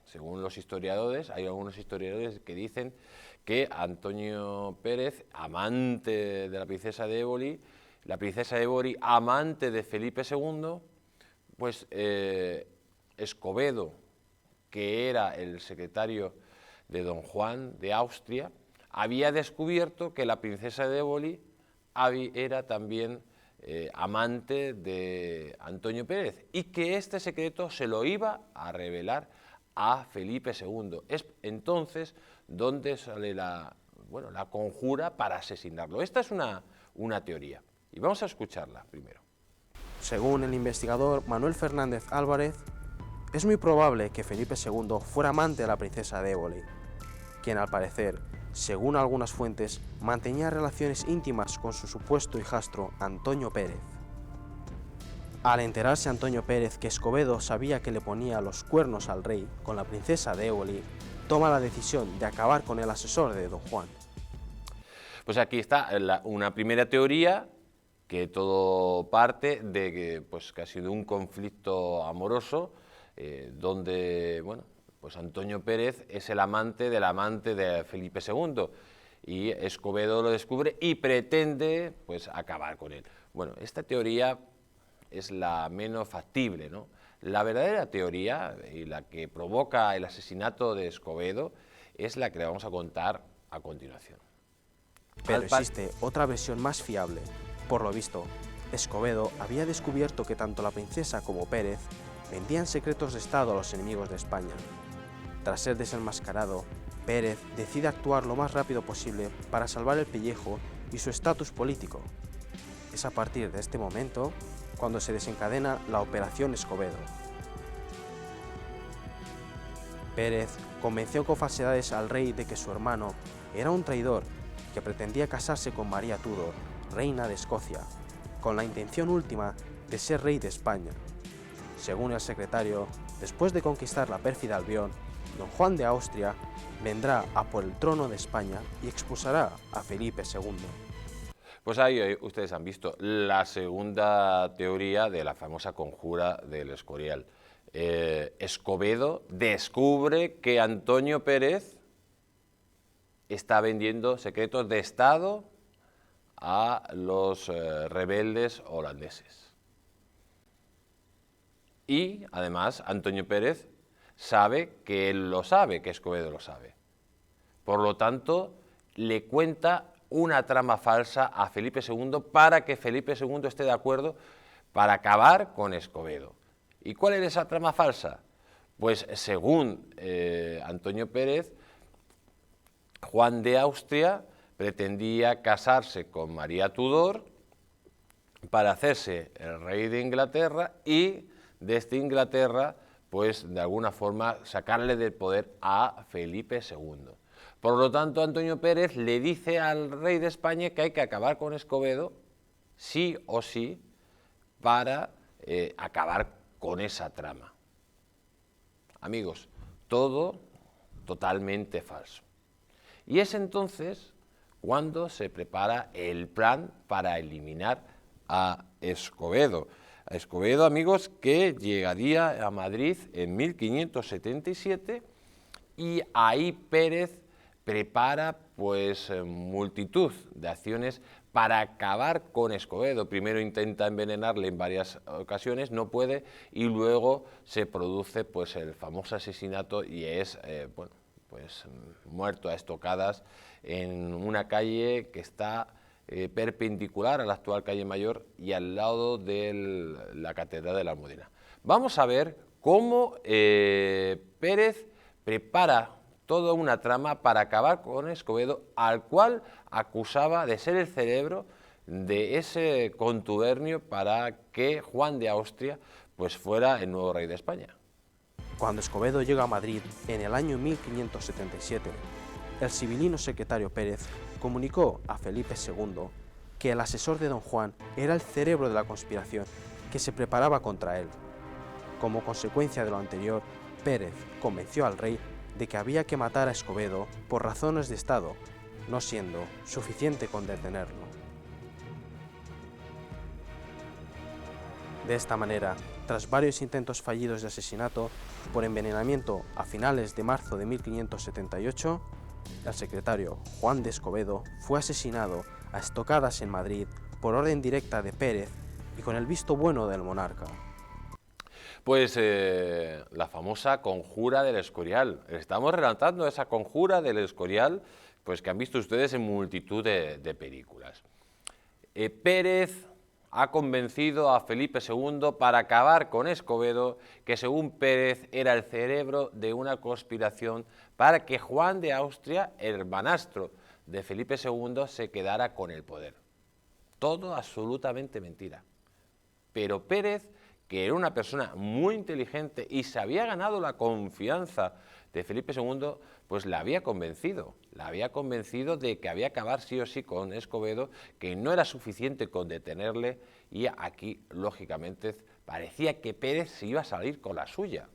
según los historiadores. Hay algunos historiadores que dicen que Antonio Pérez, amante de la princesa de Éboli, la princesa de Éboli, amante de Felipe II, pues Escobedo, que era el secretario de don Juan de Austria, había descubierto que la princesa de Éboli era también amante de Antonio Pérez, y que este secreto se lo iba a revelar a Felipe II. Es entonces donde sale la conjura para asesinarlo. Esta es una teoría, y vamos a escucharla primero. Según el investigador Manuel Fernández Álvarez, Es muy probable que Felipe II fuera amante de la princesa de Éboli, quien al parecer, según algunas fuentes, mantenía relaciones íntimas con su supuesto hijastro Antonio Pérez. Al enterarse Antonio Pérez que Escobedo sabía que le ponía los cuernos al rey con la princesa de Éboli, toma la decisión de acabar con el asesor de Don Juan. Pues aquí está una primera teoría, que todo parte de que ha sido un conflicto amoroso, donde pues Antonio Pérez es el amante de Felipe II, y Escobedo lo descubre y pretende pues acabar con él. Bueno, esta teoría es la menos factible, ¿no? La verdadera teoría, y la que provoca el asesinato de Escobedo, es la que le vamos a contar a continuación. Pero existe otra versión más fiable. Por lo visto, Escobedo había descubierto que tanto la princesa como Pérez vendían secretos de Estado a los enemigos de España. Tras ser desenmascarado, Pérez decide actuar lo más rápido posible para salvar el pellejo y su estatus político. Es a partir de este momento cuando se desencadena la Operación Escobedo. Pérez convenció con falsedades al rey de que su hermano era un traidor que pretendía casarse con María Tudor, reina de Escocia, con la intención última de ser rey de España. Según el secretario, después de conquistar la pérfida Albión, don Juan de Austria vendrá a por el trono de España y expulsará a Felipe II. Pues ahí ustedes han visto la segunda teoría de la famosa conjura del Escorial. Escobedo descubre que Antonio Pérez está vendiendo secretos de Estado a los rebeldes holandeses. Y además Antonio Pérez sabe que él lo sabe, que Escobedo lo sabe. Por lo tanto, le cuenta una trama falsa a Felipe II para que Felipe II esté de acuerdo para acabar con Escobedo. ¿Y cuál era esa trama falsa? Pues según Antonio Pérez, Juan de Austria pretendía casarse con María Tudor para hacerse el rey de Inglaterra y desde Inglaterra, pues de alguna forma sacarle del poder a Felipe II. Por lo tanto, Antonio Pérez le dice al rey de España que hay que acabar con Escobedo, sí o sí, para acabar con esa trama. Amigos, todo totalmente falso. Y es entonces cuando se prepara el plan para eliminar a Escobedo. A Escobedo, amigos, que llegaría a Madrid en 1577 y ahí Pérez prepara pues multitud de acciones para acabar con Escobedo. Primero intenta envenenarle en varias ocasiones, no puede, y luego se produce pues el famoso asesinato y es muerto a estocadas en una calle que está perpendicular a la actual calle Mayor y al lado de la Catedral de la Almudena. Vamos a ver cómo Pérez prepara toda una trama para acabar con Escobedo, al cual acusaba de ser el cerebro de ese contubernio para que Juan de Austria pues fuera el nuevo rey de España. Cuando Escobedo llega a Madrid en el año 1577, el sibilino secretario Pérez comunicó a Felipe II que el asesor de don Juan era el cerebro de la conspiración que se preparaba contra él. Como consecuencia de lo anterior, Pérez convenció al rey de que había que matar a Escobedo por razones de Estado, no siendo suficiente con detenerlo. De esta manera, tras varios intentos fallidos de asesinato por envenenamiento a finales de marzo de 1578, el secretario Juan de Escobedo fue asesinado a estocadas en Madrid por orden directa de Pérez y con el visto bueno del monarca. Pues la famosa conjura del Escorial. Estamos relatando esa conjura del Escorial, pues que han visto ustedes en multitud de películas. Pérez ha convencido a Felipe II para acabar con Escobedo, que según Pérez era el cerebro de una conspiración para que Juan de Austria, el hermanastro de Felipe II, se quedara con el poder. Todo absolutamente mentira. Pero Pérez que era una persona muy inteligente y se había ganado la confianza de Felipe II, pues la había convencido de que había que acabar sí o sí con Escobedo, que no era suficiente con detenerle, y aquí, lógicamente, parecía que Pérez se iba a salir con la suya.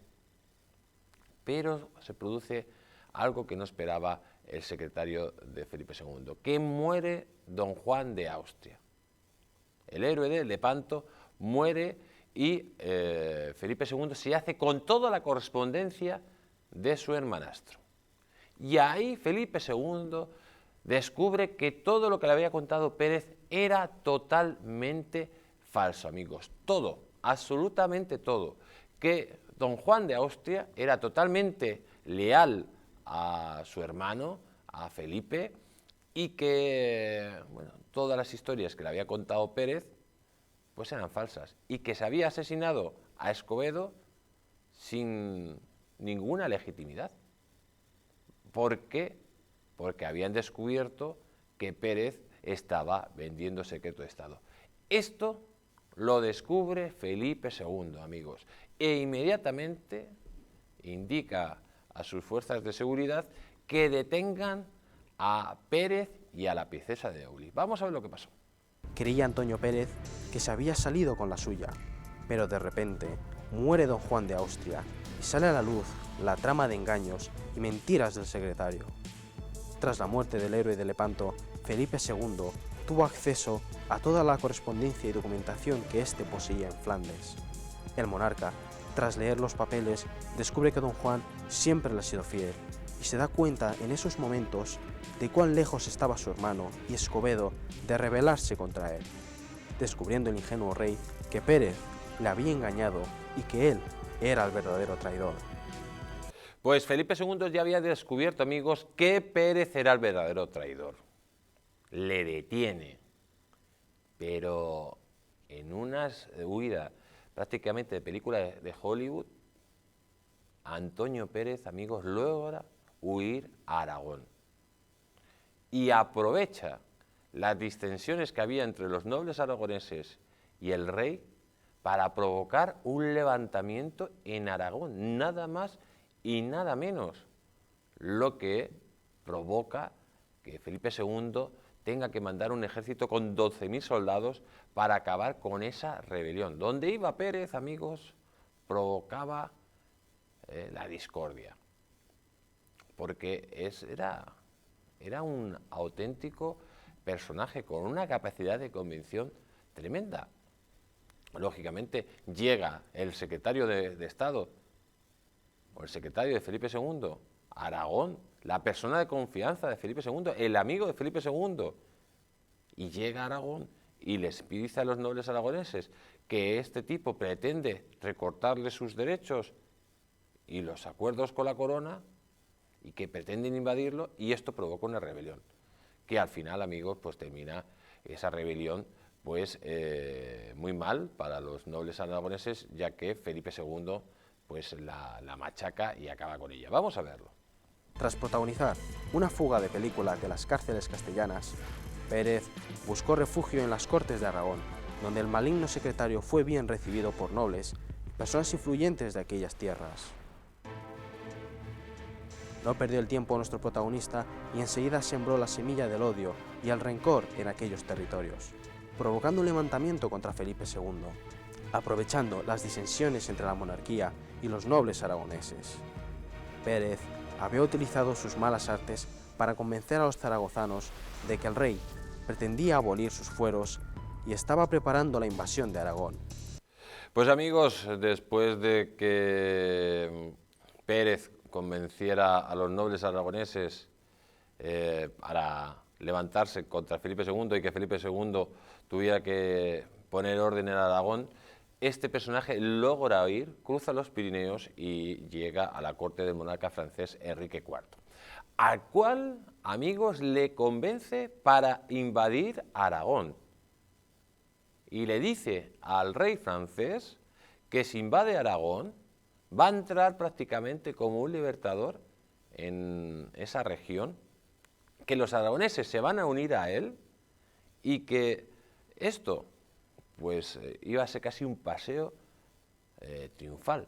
Pero se produce algo que no esperaba el secretario de Felipe II, que muere don Juan de Austria. El héroe de Lepanto muere y Felipe II se hace con toda la correspondencia de su hermanastro. Y ahí Felipe II descubre que todo lo que le había contado Pérez era totalmente falso, amigos. Todo, absolutamente todo. Que don Juan de Austria era totalmente leal a su hermano, a Felipe, y que bueno, todas las historias que le había contado Pérez pues eran falsas, y que se había asesinado a Escobedo sin ninguna legitimidad. ¿Por qué? Porque habían descubierto que Pérez estaba vendiendo secreto de Estado. Esto lo descubre Felipe II, amigos, e inmediatamente indica a sus fuerzas de seguridad que detengan a Pérez y a la princesa de Aulis. Vamos a ver lo que pasó. Creía Antonio Pérez que se había salido con la suya, pero de repente muere don Juan de Austria y sale a la luz la trama de engaños y mentiras del secretario. Tras la muerte del héroe de Lepanto, Felipe II tuvo acceso a toda la correspondencia y documentación que éste poseía en Flandes. El monarca, tras leer los papeles, descubre que don Juan siempre le ha sido fiel y se da cuenta en esos momentos de cuán lejos estaba su hermano y Escobedo de rebelarse contra él, descubriendo el ingenuo rey que Pérez le había engañado y que él era el verdadero traidor. Pues Felipe II ya había descubierto, amigos, que Pérez era el verdadero traidor. Le detiene, pero en una huida prácticamente de película de Hollywood, Antonio Pérez, amigos, logra huir a Aragón y aprovecha las distensiones que había entre los nobles aragoneses y el rey para provocar un levantamiento en Aragón, nada más y nada menos, lo que provoca que Felipe II tenga que mandar un ejército con 12.000 soldados para acabar con esa rebelión. Donde iba Pérez, amigos, provocaba la discordia, porque era un auténtico personaje con una capacidad de convicción tremenda. Lógicamente llega el secretario de Estado, o el secretario de Felipe II, a Aragón, la persona de confianza de Felipe II, el amigo de Felipe II, y llega a Aragón y les dice a los nobles aragoneses que este tipo pretende recortarle sus derechos y los acuerdos con la corona, y que pretenden invadirlo, y esto provoca una rebelión, que al final, amigos, pues termina esa rebelión pues muy mal para los nobles aragoneses, ya que Felipe II pues la machaca y acaba con ella. Vamos a verlo. Tras protagonizar una fuga de película de las cárceles castellanas, Pérez buscó refugio en las Cortes de Aragón, donde el maligno secretario fue bien recibido por nobles y personas influyentes de aquellas tierras. No perdió el tiempo nuestro protagonista y enseguida sembró la semilla del odio y el rencor en aquellos territorios, provocando un levantamiento contra Felipe II, aprovechando las disensiones entre la monarquía y los nobles aragoneses. Pérez había utilizado sus malas artes para convencer a los zaragozanos de que el rey pretendía abolir sus fueros y estaba preparando la invasión de Aragón. Pues amigos, después de que Pérez convenciera a los nobles aragoneses para levantarse contra Felipe II y que Felipe II tuviera que poner orden en Aragón, este personaje logra huir, cruza los Pirineos y llega a la corte del monarca francés Enrique IV, al cual, amigos, le convence para invadir Aragón. Y le dice al rey francés que si invade Aragón va a entrar prácticamente como un libertador en esa región, que los aragoneses se van a unir a él y que esto pues iba a ser casi un paseo triunfal.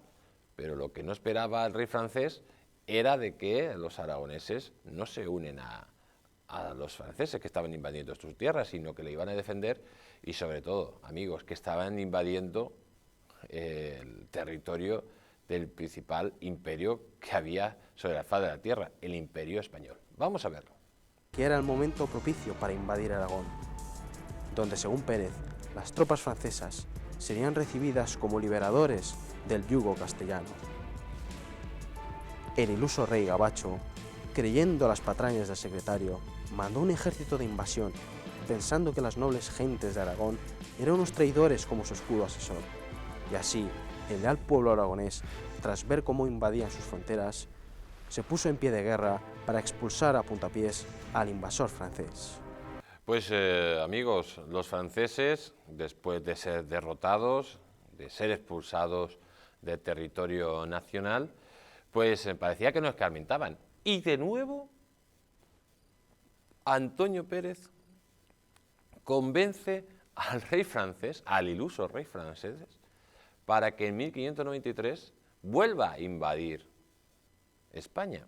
Pero lo que no esperaba el rey francés era de que los aragoneses no se unen a los franceses que estaban invadiendo sus tierras, sino que le iban a defender y sobre todo, amigos, que estaban invadiendo el territorio del principal imperio que había sobre la faz de la tierra, el Imperio Español. Vamos a verlo. Que era el momento propicio para invadir Aragón, donde según Pérez, las tropas francesas serían recibidas como liberadores del yugo castellano. El iluso rey Gabacho, creyendo las patrañas del secretario, mandó un ejército de invasión, pensando que las nobles gentes de Aragón eran unos traidores como su escudo asesor. Y así, el leal pueblo aragonés, tras ver cómo invadían sus fronteras, se puso en pie de guerra para expulsar a puntapiés al invasor francés. Pues amigos, los franceses, después de ser derrotados, de ser expulsados del territorio nacional, pues parecía que no escarmentaban. Y de nuevo, Antonio Pérez convence al rey francés, al iluso rey francés, para que en 1593 vuelva a invadir España.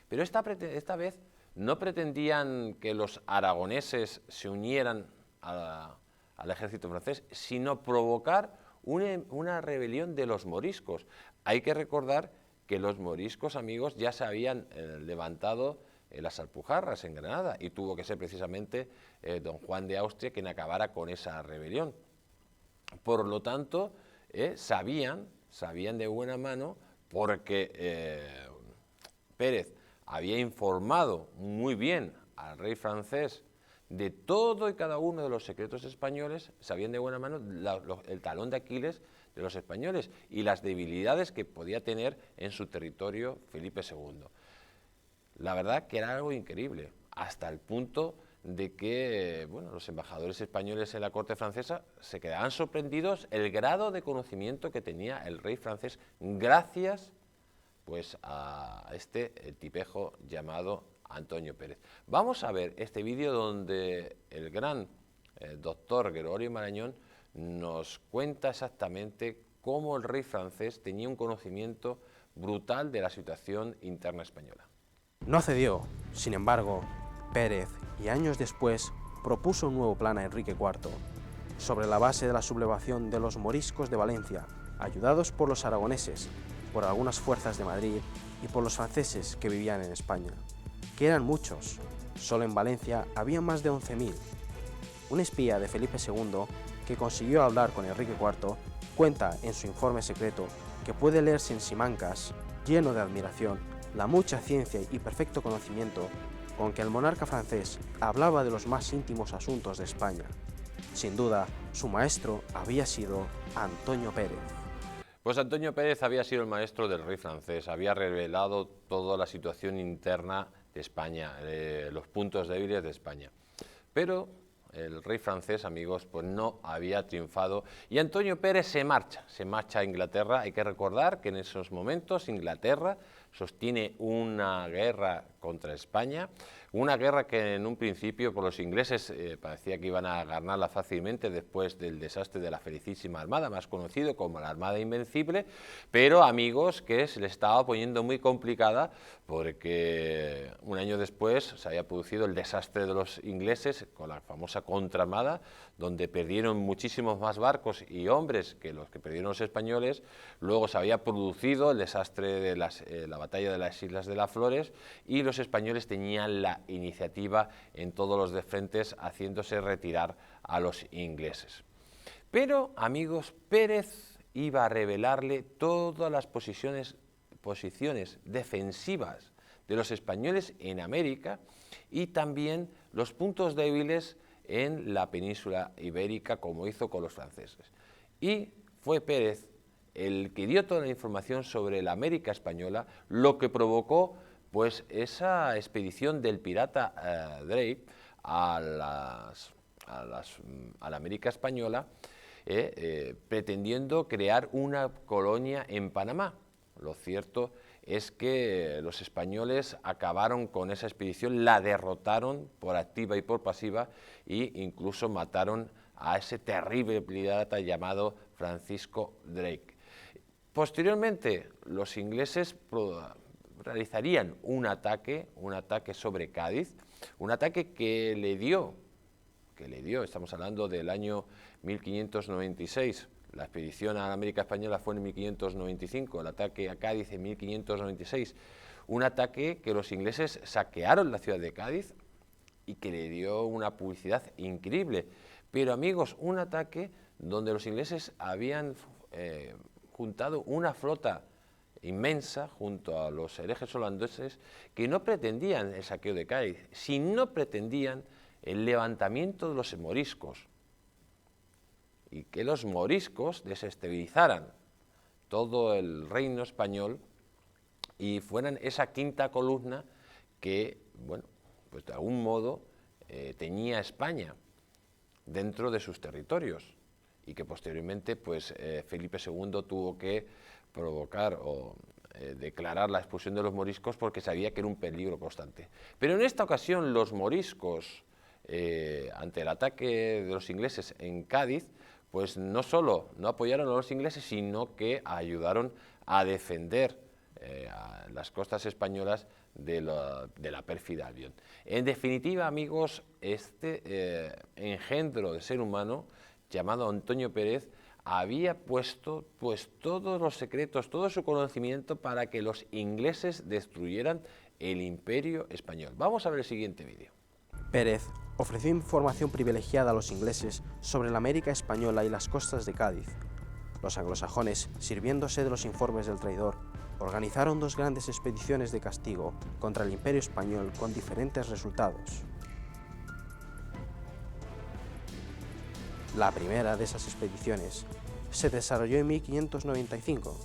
Pero esta vez no pretendían que los aragoneses se unieran al ejército francés, sino provocar una rebelión de los moriscos. Hay que recordar que los moriscos, amigos, ya se habían levantado en las Alpujarras, en Granada, y tuvo que ser precisamente don Juan de Austria quien acabara con esa rebelión. Por lo tanto, sabían de buena mano, porque Pérez había informado muy bien al rey francés de todo y cada uno de los secretos españoles, sabían de buena mano el talón de Aquiles de los españoles y las debilidades que podía tener en su territorio Felipe II. La verdad que era algo increíble, hasta el punto de que los embajadores españoles en la corte francesa se quedaban sorprendidos el grado de conocimiento que tenía el rey francés gracias pues a este tipejo llamado Antonio Pérez. Vamos a ver este vídeo donde el gran doctor Gregorio Marañón nos cuenta exactamente cómo el rey francés tenía un conocimiento brutal de la situación interna española. No cedió, sin embargo, Pérez, y años después, propuso un nuevo plan a Enrique IV, sobre la base de la sublevación de los moriscos de Valencia, ayudados por los aragoneses, por algunas fuerzas de Madrid y por los franceses que vivían en España, que eran muchos. Solo en Valencia había más de 11.000. Un espía de Felipe II, que consiguió hablar con Enrique IV, cuenta en su informe secreto que puede leer sin simancas, lleno de admiración, la mucha ciencia y perfecto conocimiento con que el monarca francés hablaba de los más íntimos asuntos de España. Sin duda, su maestro había sido Antonio Pérez. Pues Antonio Pérez había sido el maestro del rey francés, había revelado toda la situación interna de España, los puntos débiles de España. Pero el rey francés, amigos, pues no había triunfado y Antonio Pérez se marcha a Inglaterra. Hay que recordar que en esos momentos Inglaterra sostiene una guerra contra España, una guerra que en un principio por los ingleses parecía que iban a ganarla fácilmente después del desastre de la Felicísima Armada, más conocido como la Armada Invencible, pero amigos, que se le estaba poniendo muy complicada porque un año después se había producido el desastre de los ingleses con la famosa contraarmada, donde perdieron muchísimos más barcos y hombres que los que perdieron los españoles. Luego se había producido el desastre de la batalla de las Islas de las Flores y los españoles tenían la iniciativa en todos los frentes, haciéndose retirar a los ingleses. Pero, amigos, Pérez iba a revelarle todas las posiciones defensivas de los españoles en América y también los puntos débiles en la península ibérica, como hizo con los franceses. Y fue Pérez el que dio toda la información sobre la América española, lo que provocó pues esa expedición del pirata Drake a la América española, pretendiendo crear una colonia en Panamá. Lo cierto es que los españoles acabaron con esa expedición, la derrotaron por activa y por pasiva e incluso mataron a ese terrible pirata llamado Francisco Drake. Posteriormente, los ingleses realizarían un ataque sobre Cádiz, un ataque que le dio, estamos hablando del año 1596, la expedición a la América Española fue en 1595, el ataque a Cádiz en 1596, un ataque que los ingleses saquearon la ciudad de Cádiz y que le dio una publicidad increíble. Pero amigos, un ataque donde los ingleses habían juntado una flota inmensa junto a los herejes holandeses que no pretendían el saqueo de Cádiz, sino pretendían el levantamiento de los moriscos y que los moriscos desestabilizaran todo el reino español y fueran esa quinta columna que, bueno, pues de algún modo tenía España dentro de sus territorios y que posteriormente pues Felipe II tuvo que provocar o declarar la expulsión de los moriscos porque sabía que era un peligro constante. Pero en esta ocasión los moriscos, ante el ataque de los ingleses en Cádiz, pues no solo no apoyaron a los ingleses, sino que ayudaron a defender a las costas españolas de la pérfida Albión. En definitiva, amigos, este engendro de ser humano, llamado Antonio Pérez, había puesto pues todos los secretos, todo su conocimiento para que los ingleses destruyeran el imperio español. Vamos a ver el siguiente vídeo. Pérez ofreció información privilegiada a los ingleses sobre la América española y las costas de Cádiz. Los anglosajones, sirviéndose de los informes del traidor, organizaron dos grandes expediciones de castigo contra el imperio español con diferentes resultados. La primera de esas expediciones se desarrolló en 1595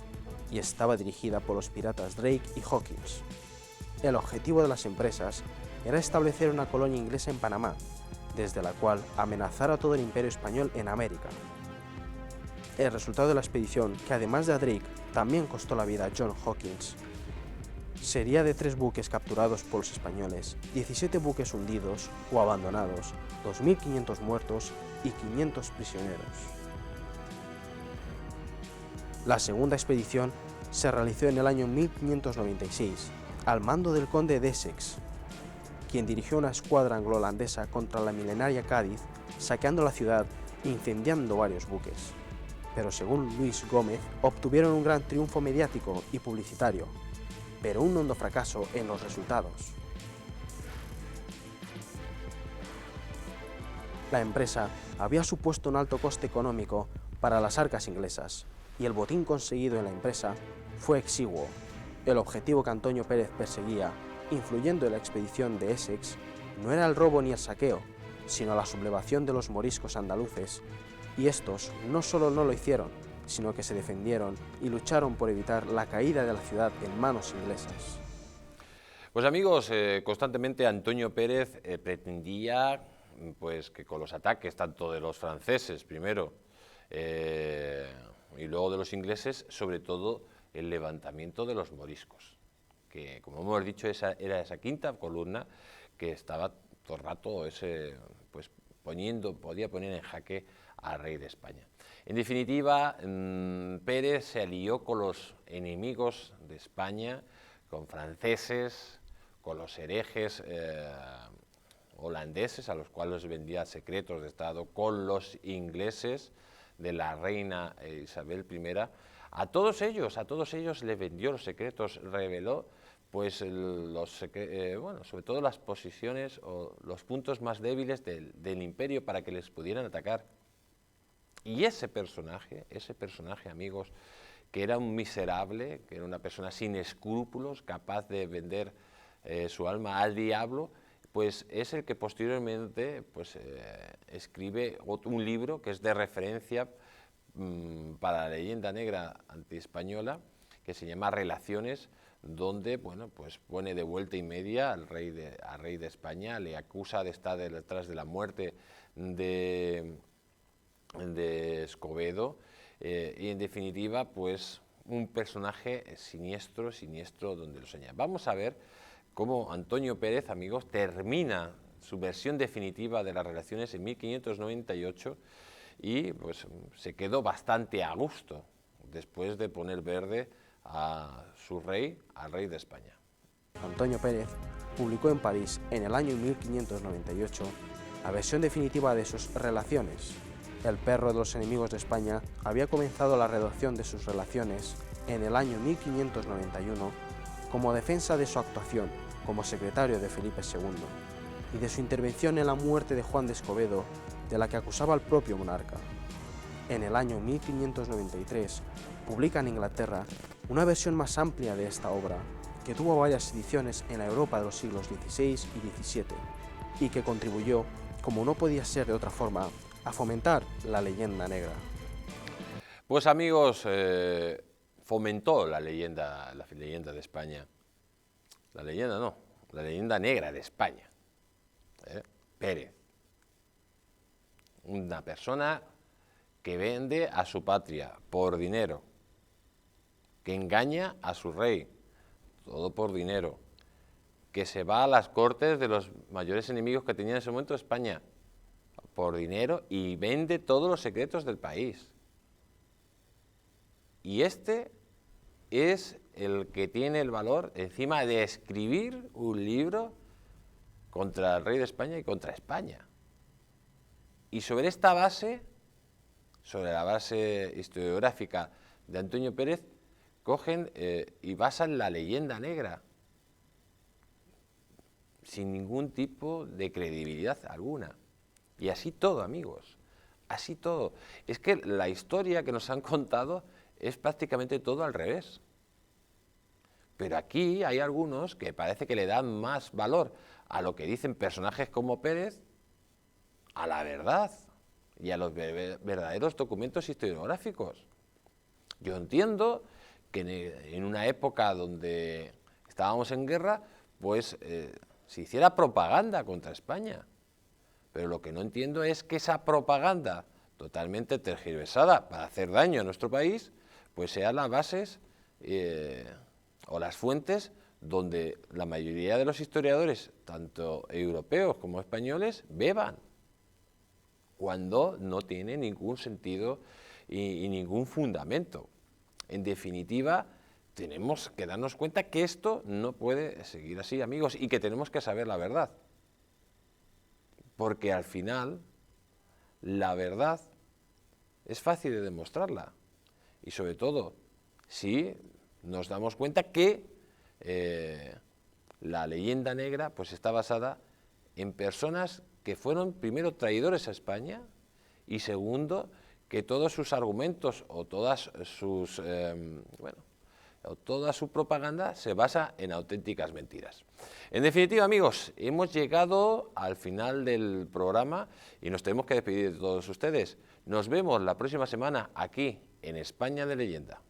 y estaba dirigida por los piratas Drake y Hawkins. El objetivo de las empresas era establecer una colonia inglesa en Panamá, desde la cual amenazar a todo el imperio español en América. El resultado de la expedición, que además de a Drake también costó la vida a John Hawkins, sería de 3 buques capturados por los españoles, 17 buques hundidos o abandonados, 2.500 muertos y 500 prisioneros. La segunda expedición se realizó en el año 1596, al mando del conde de Essex, quien dirigió una escuadra anglo-holandesa contra la milenaria Cádiz, saqueando la ciudad e incendiando varios buques. Pero según Luis Gómez, obtuvieron un gran triunfo mediático y publicitario, pero un hondo fracaso en los resultados. La empresa había supuesto un alto coste económico para las arcas inglesas, y el botín conseguido en la empresa fue exiguo. El objetivo que Antonio Pérez perseguía, influyendo en la expedición de Essex, no era el robo ni el saqueo, sino la sublevación de los moriscos andaluces, y estos no solo no lo hicieron, sino que se defendieron y lucharon por evitar la caída de la ciudad en manos inglesas. Pues amigos, constantemente Antonio Pérez pretendía pues, que con los ataques tanto de los franceses primero y luego de los ingleses, sobre todo el levantamiento de los moriscos, que como hemos dicho era esa quinta columna que estaba todo el rato pues, podía poner en jaque al rey de España. En definitiva, Pérez se alió con los enemigos de España, con franceses, con los herejes holandeses, a los cuales vendía secretos de Estado, con los ingleses de la reina Isabel I. A todos ellos les vendió los secretos, reveló pues sobre todo las posiciones o los puntos más débiles del imperio para que les pudieran atacar. Y ese personaje, amigos, que era un miserable, que era una persona sin escrúpulos, capaz de vender su alma al diablo, pues es el que posteriormente pues, escribe un libro que es de referencia para la leyenda negra antiespañola, que se llama Relaciones, donde bueno, pues pone de vuelta y media al rey de España, le acusa de estar detrás de la muerte de Escobedo, y en definitiva pues un personaje siniestro donde lo señala. Vamos a ver cómo Antonio Pérez, amigos, termina su versión definitiva de las Relaciones en 1598 y pues se quedó bastante a gusto después de poner verde a su rey, al rey de España. Antonio Pérez publicó en París en el año 1598 la versión definitiva de sus Relaciones. El perro de los enemigos de España había comenzado la redacción de sus relaciones en el año 1591 como defensa de su actuación como secretario de Felipe II y de su intervención en la muerte de Juan de Escobedo, de la que acusaba al propio monarca. En el año 1593 publica en Inglaterra una versión más amplia de esta obra, que tuvo varias ediciones en la Europa de los siglos XVI y XVII, y que contribuyó, como no podía ser de otra forma, a fomentar la leyenda negra. Pues amigos, fomentó la leyenda de España. La leyenda negra de España. Pérez. Una persona que vende a su patria por dinero, que engaña a su rey, todo por dinero, que se va a las cortes de los mayores enemigos que tenía en ese momento España, por dinero, y vende todos los secretos del país. Y este es el que tiene el valor, encima de escribir un libro contra el rey de España y contra España. Y sobre esta base, sobre la base historiográfica de Antonio Pérez, cogen y basan la leyenda negra, sin ningún tipo de credibilidad alguna. Y así todo, amigos, así todo. Es que la historia que nos han contado es prácticamente todo al revés. Pero aquí hay algunos que parece que le dan más valor a lo que dicen personajes como Pérez, a la verdad y a los verdaderos documentos historiográficos. Yo entiendo que en una época donde estábamos en guerra, pues se hiciera propaganda contra España. Pero lo que no entiendo es que esa propaganda totalmente tergiversada para hacer daño a nuestro país, pues sean las bases o las fuentes donde la mayoría de los historiadores, tanto europeos como españoles, beban, cuando no tiene ningún sentido y ningún fundamento. En definitiva, tenemos que darnos cuenta que esto no puede seguir así, amigos, y que tenemos que saber la verdad. Porque al final, la verdad es fácil de demostrarla. Y sobre todo, si nos damos cuenta que la leyenda negra pues está basada en personas que fueron, primero, traidores a España, y segundo, que todos sus argumentos o todas sus, toda su propaganda se basa en auténticas mentiras. En definitiva, amigos, hemos llegado al final del programa y nos tenemos que despedir de todos ustedes. Nos vemos la próxima semana aquí en España de Leyenda.